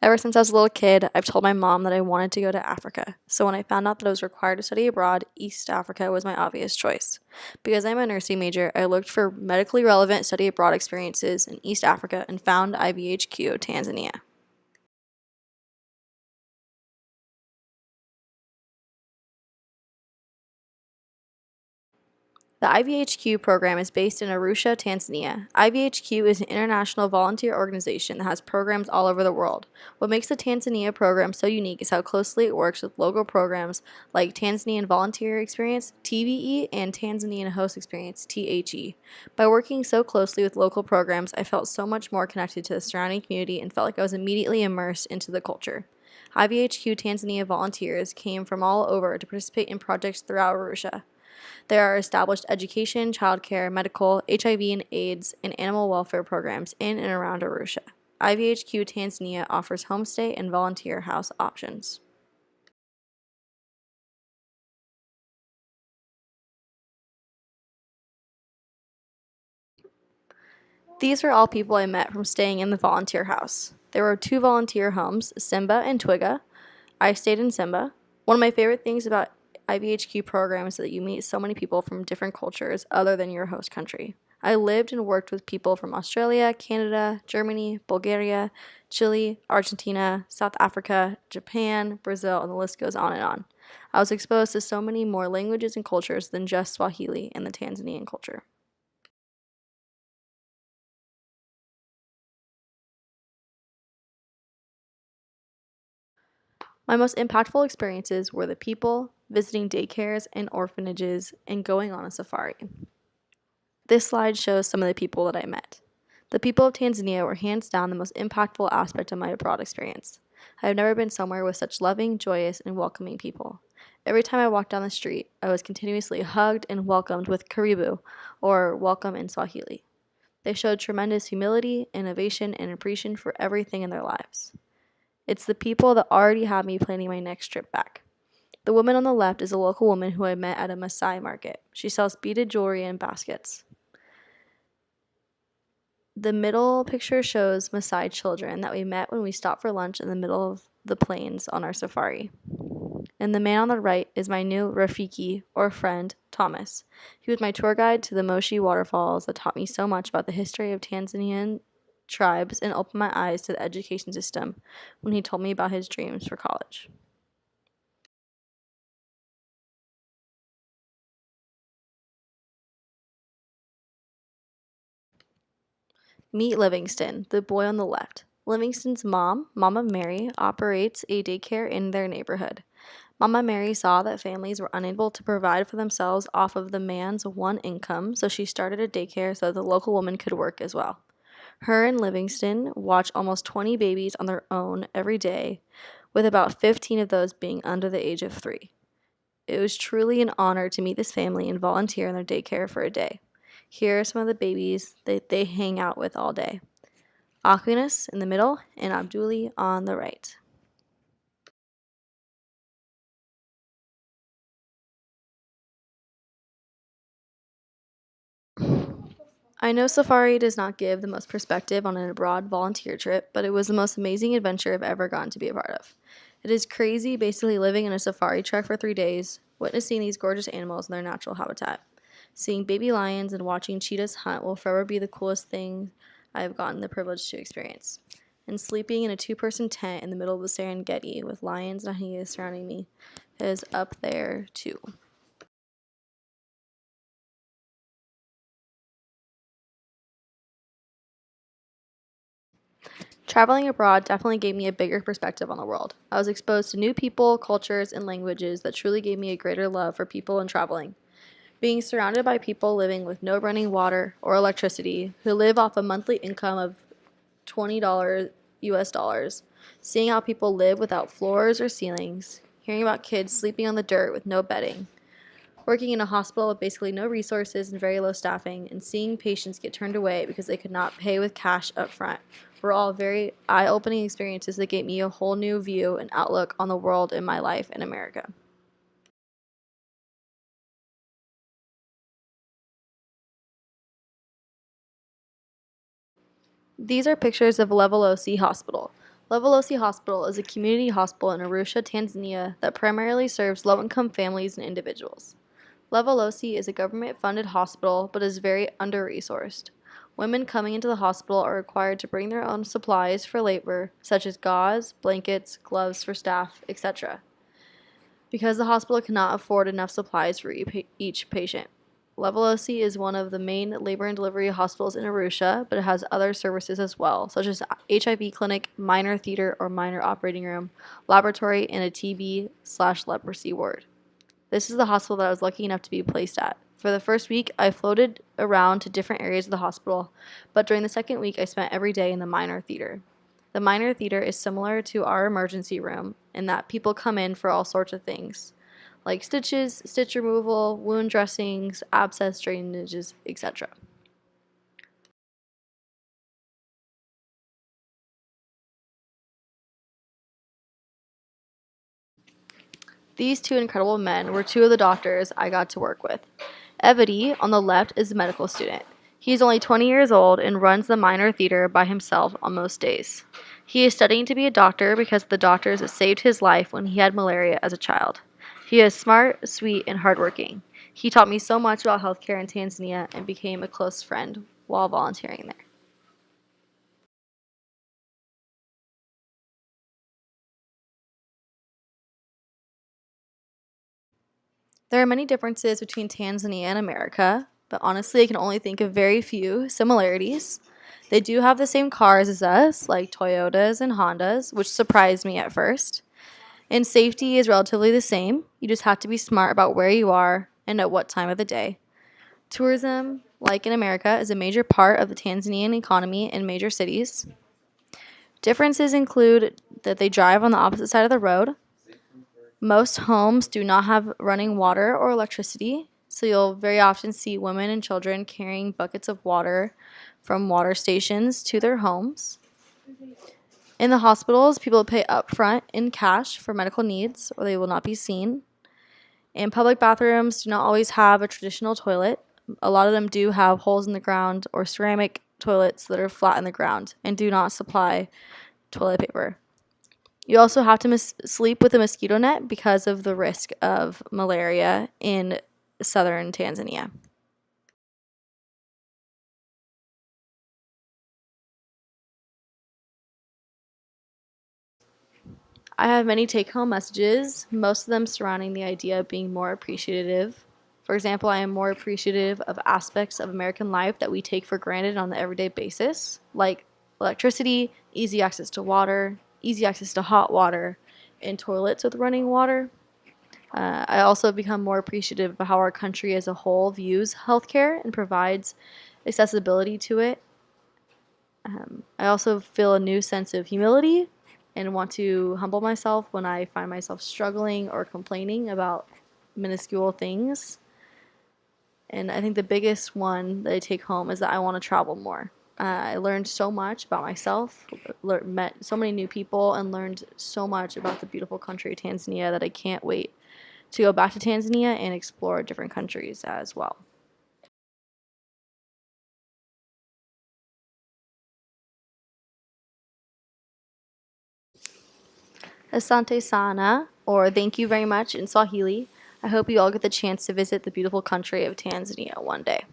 Ever since I was a little kid, I've told my mom that I wanted to go to Africa. So when I found out that I was required to study abroad, East Africa was my obvious choice. Because I'm a nursing major, I looked for medically relevant study abroad experiences in East Africa and found IVHQ Tanzania. The IVHQ program is based in Arusha, Tanzania. IVHQ is an international volunteer organization that has programs all over the world. What makes the Tanzania program so unique is how closely it works with local programs like Tanzanian Volunteer Experience, TVE, and Tanzanian Host Experience, THE. By working so closely with local programs, I felt so much more connected to the surrounding community and felt like I was immediately immersed into the culture. IVHQ Tanzania volunteers came from all over to participate in projects throughout Arusha. There are established education, childcare, medical, HIV and AIDS, and animal welfare programs in and around Arusha. IVHQ Tanzania offers homestay and volunteer house options. These are all people I met from staying in the volunteer house. There were two volunteer homes, Simba and Twiga. I stayed in Simba. One of my favorite things about IVHQ programs is that you meet so many people from different cultures other than your host country. I lived and worked with people from Australia, Canada, Germany, Bulgaria, Chile, Argentina, South Africa, Japan, Brazil, and the list goes on and on. I was exposed to so many more languages and cultures than just Swahili and the Tanzanian culture. My most impactful experiences were the people, visiting daycares and orphanages, and going on a safari. This slide shows some of the people that I met. The people of Tanzania were hands down the most impactful aspect of my abroad experience. I have never been somewhere with such loving, joyous, and welcoming people. Every time I walked down the street, I was continuously hugged and welcomed with karibu, or welcome in Swahili. They showed tremendous humility, innovation, and appreciation for everything in their lives. It's the people that already have me planning my next trip back. The woman on the left is a local woman who I met at a Maasai market. She sells beaded jewelry in baskets. The middle picture shows Maasai children that we met when we stopped for lunch in the middle of the plains on our safari. And the man on the right is my new Rafiki, or friend, Thomas. He was my tour guide to the Moshi waterfalls that taught me so much about the history of Tanzanian tribes and opened my eyes to the education system when he told me about his dreams for college. Meet Livingston, the boy on the left. Livingston's mom, Mama Mary, operates a daycare in their neighborhood. Mama Mary saw that families were unable to provide for themselves off of the man's one income, so she started a daycare so that the local woman could work as well. Her and Livingston watch almost 20 babies on their own every day, with about 15 of those being under the age of 3. It was truly an honor to meet this family and volunteer in their daycare for a day. Here are some of the babies that they hang out with all day. Aquinas in the middle and Abduli on the right. I know Safari does not give the most perspective on an abroad volunteer trip, but it was the most amazing adventure I've ever gotten to be a part of. It is crazy basically living in a safari truck for 3 days, witnessing these gorgeous animals in their natural habitat. Seeing baby lions and watching cheetahs hunt will forever be the coolest thing I have gotten the privilege to experience. And sleeping in a two-person tent in the middle of the Serengeti with lions and hyenas surrounding me is up there too. Traveling abroad definitely gave me a bigger perspective on the world. I was exposed to new people, cultures, and languages that truly gave me a greater love for people and traveling. Being surrounded by people living with no running water or electricity, who live off a monthly income of $20 US dollars, seeing how people live without floors or ceilings, hearing about kids sleeping on the dirt with no bedding, working in a hospital with basically no resources and very low staffing, and seeing patients get turned away because they could not pay with cash up front were all very eye-opening experiences that gave me a whole new view and outlook on the world and my life in America. These are pictures of Level OC Hospital. Levolosi Hospital is a community hospital in Arusha, Tanzania that primarily serves low-income families and individuals. Levolosi is a government-funded hospital but is very under-resourced. Women coming into the hospital are required to bring their own supplies for labor, such as gauze, blankets, gloves for staff, etc., because the hospital cannot afford enough supplies for each patient. Levolosi is one of the main labor and delivery hospitals in Arusha, but it has other services as well, such as HIV clinic, minor theater or minor operating room, laboratory, and a TB/leprosy ward. This is the hospital that I was lucky enough to be placed at. For the first week, I floated around to different areas of the hospital, but during the second week, I spent every day in the minor theater. The minor theater is similar to our emergency room in that people come in for all sorts of things, like stitches, stitch removal, wound dressings, abscess drainages, etc. These two incredible men were two of the doctors I got to work with. Evity, on the left, is a medical student. He is only 20 years old and runs the minor theater by himself on most days. He is studying to be a doctor because the doctors saved his life when he had malaria as a child. He is smart, sweet, and hardworking. He taught me so much about healthcare in Tanzania and became a close friend while volunteering there. There are many differences between Tanzania and America, but honestly, I can only think of very few similarities. They do have the same cars as us, like Toyotas and Hondas, which surprised me at first. And safety is relatively the same. You just have to be smart about where you are and at what time of the day. Tourism, like in America, is a major part of the Tanzanian economy in major cities. Differences include that they drive on the opposite side of the road. Most homes do not have running water or electricity, so you'll very often see women and children carrying buckets of water from water stations to their homes. In the hospitals, people pay upfront in cash for medical needs or they will not be seen. And public bathrooms do not always have a traditional toilet. A lot of them do have holes in the ground or ceramic toilets that are flat in the ground and do not supply toilet paper. You also have to sleep with a mosquito net because of the risk of malaria in southern Tanzania. I have many take home messages, most of them surrounding the idea of being more appreciative. For example, I am more appreciative of aspects of American life that we take for granted on the everyday basis, like electricity, easy access to water, easy access to hot water, and toilets with running water. I also become more appreciative of how our country as a whole views healthcare and provides accessibility to it. I also feel a new sense of humility and want to humble myself when I find myself struggling or complaining about minuscule things. And I think the biggest one that I take home is that I want to travel more. I learned so much about myself, met so many new people, and learned so much about the beautiful country of Tanzania that I can't wait to go back to Tanzania and explore different countries as well. Asante sana, or thank you very much in Swahili. I hope you all get the chance to visit the beautiful country of Tanzania one day.